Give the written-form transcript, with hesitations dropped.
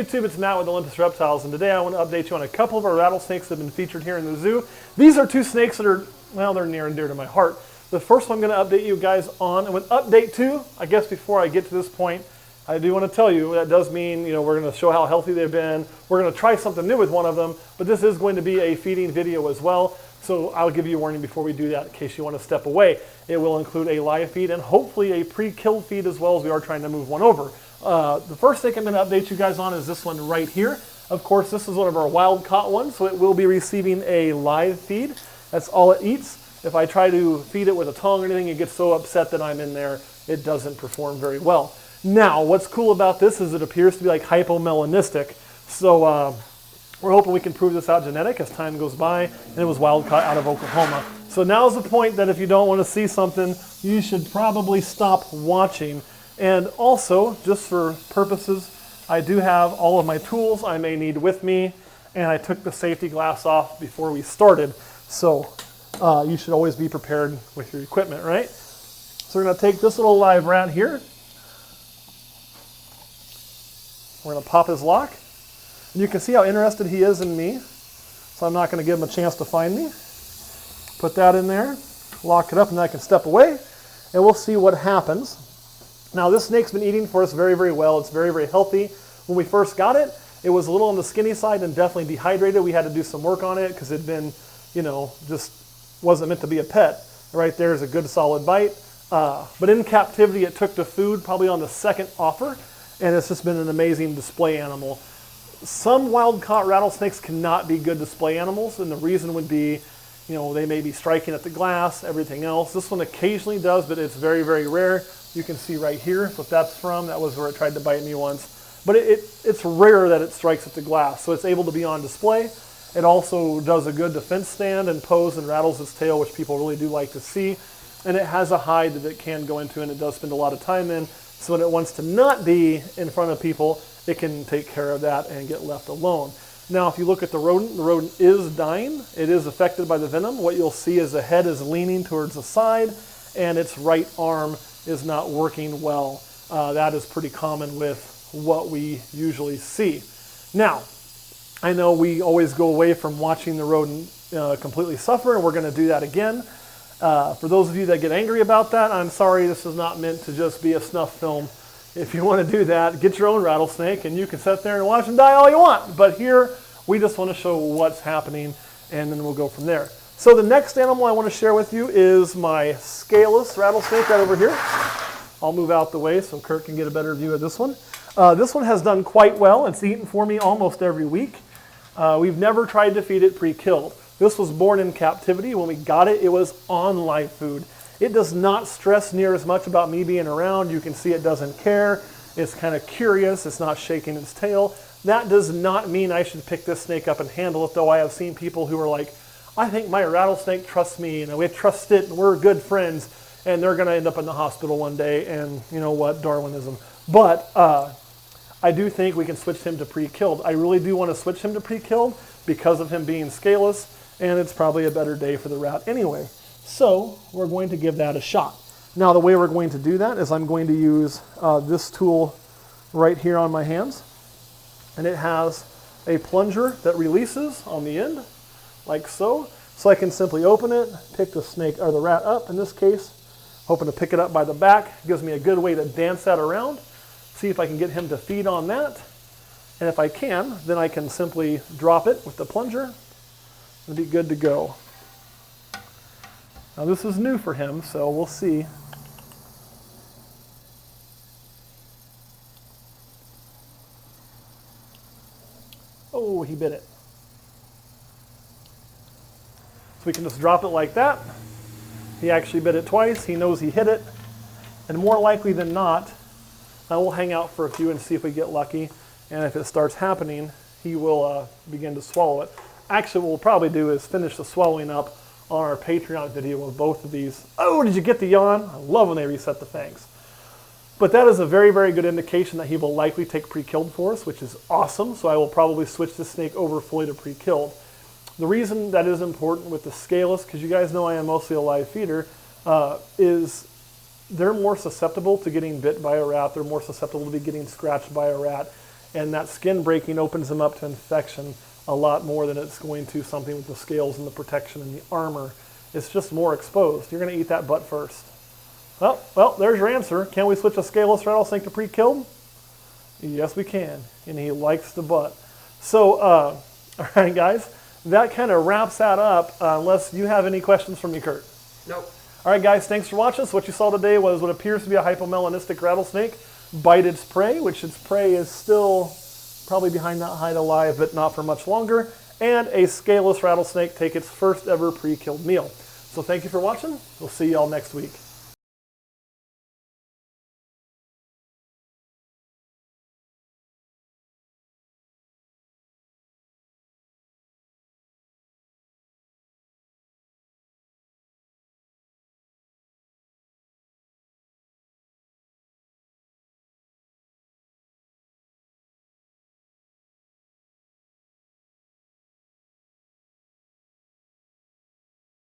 YouTube, it's Matt with Olympus Reptiles, and today I want to update you on a couple of our rattlesnakes that have been featured here in the zoo. These are two snakes that are, well, they're near and dear to my heart. The first one I'm going to update you guys on, and with update 2, I guess before I get to this point, I do want to tell you that does mean, we're going to show how healthy they've been. We're going to try something new with one of them, but this is going to be a feeding video as well. So I'll give you a warning before we do that in case you want to step away. It will include a live feed and hopefully a pre-killed feed as well, as we are trying to move one over. The first thing I'm going to update you guys on is this one right here. Of course, this is one of our wild caught ones, so it will be receiving a live feed. That's all it eats. If I try to feed it with a tongue or anything, it gets so upset that I'm in there, it doesn't perform very well. Now, what's cool about this is it appears to be like hypomelanistic. So we're hoping we can prove this out genetic as time goes by, and it was wild caught out of Oklahoma. So now's the point that if you don't want to see something, you should probably stop watching. And also, just for purposes, I do have all of my tools I may need with me, and I took the safety glass off before we started. So you should always be prepared with your equipment, right? So we're going to take this little live rat here. We're going to pop his lock. And you can see how interested he is in me. So I'm not going to give him a chance to find me. Put that in there, lock it up, and then I can step away, and we'll see what happens. Now, this snake's been eating for us very, very well. It's very, very healthy. When we first got it, it was a little on the skinny side and definitely dehydrated. We had to do some work on it because it had been, just wasn't meant to be a pet. Right there is a good solid bite. But in captivity, it took to food probably on the second offer, and it's just been an amazing display animal. Some wild-caught rattlesnakes cannot be good display animals, and the reason would be, they may be striking at the glass, everything else. This one occasionally does, but it's very, very rare. You can see right here what that's from. That was where it tried to bite me once. But it's rare that it strikes at the glass, so it's able to be on display. It also does a good defense stand and pose and rattles its tail, which people really do like to see. And it has a hide that it can go into, and it does spend a lot of time in. So when it wants to not be in front of people, it can take care of that and get left alone. Now, if you look at the rodent is dying. It is affected by the venom. What you'll see is the head is leaning towards the side, and its right arm is not working well. That is pretty common with what we usually see. Now, I know we always go away from watching the rodent completely suffer, and we're going to do that again. For those of you that get angry about that, I'm sorry, this is not meant to just be a snuff film. If you want to do that, get your own rattlesnake, and you can sit there and watch them die all you want. But here, we just want to show what's happening, and then we'll go from there. So the next animal I want to share with you is my scaleless rattlesnake right over here. I'll move out the way so Kurt can get a better view of this one. This one has done quite well. It's eaten for me almost every week. We've never tried to feed it pre-killed. This was born in captivity. When we got it, it was on live food. It does not stress near as much about me being around. You can see it doesn't care. It's kind of curious. It's not shaking its tail. That does not mean I should pick this snake up and handle it, though I have seen people who are like, I think my rattlesnake trusts me, we trust it, and we're good friends, and they're going to end up in the hospital one day, and you know what, Darwinism. But I do think we can switch him to pre-killed. I really do want to switch him to pre-killed because of him being scaleless, and it's probably a better day for the rat anyway. So we're going to give that a shot. Now the way we're going to do that is I'm going to use this tool right here on my hands, and it has a plunger that releases on the end, like so. So I can simply open it, pick the snake or the rat up in this case, hoping to pick it up by the back. It gives me a good way to dance that around, see if I can get him to feed on that. And if I can, then I can simply drop it with the plunger and be good to go. Now this is new for him, so we'll see. Oh, he bit it. So we can just drop it like that. He actually bit it twice. He knows he hit it. And more likely than not, I will hang out for a few and see if we get lucky. And if it starts happening, he will begin to swallow it. Actually, what we'll probably do is finish the swallowing up on our Patreon video of both of these. Oh, did you get the yawn? I love when they reset the fangs. But that is a very, very good indication that he will likely take pre-killed for us, which is awesome. So I will probably switch the snake over fully to pre-killed. The reason that is important with the scaleless, because you guys know I am mostly a live feeder, is they're more susceptible to getting bit by a rat. They're more susceptible to be getting scratched by a rat. and that skin breaking opens them up to infection a lot more than it's going to something with the scales and the protection and the armor. It's just more exposed. You're going to eat that butt first. Well, there's your answer. Can we switch a scaleless rattlesnake to pre-killed? Yes, we can, and he likes the butt. So, all right, guys, that kind of wraps that up, unless you have any questions for me, Kurt. Nope. All right, guys, thanks for watching. So what you saw today was what appears to be a hypomelanistic rattlesnake bite its prey, which its prey is still probably behind that hide alive, but not for much longer, and a scaleless rattlesnake take its first ever pre-killed meal. So thank you for watching. We'll see you all next week.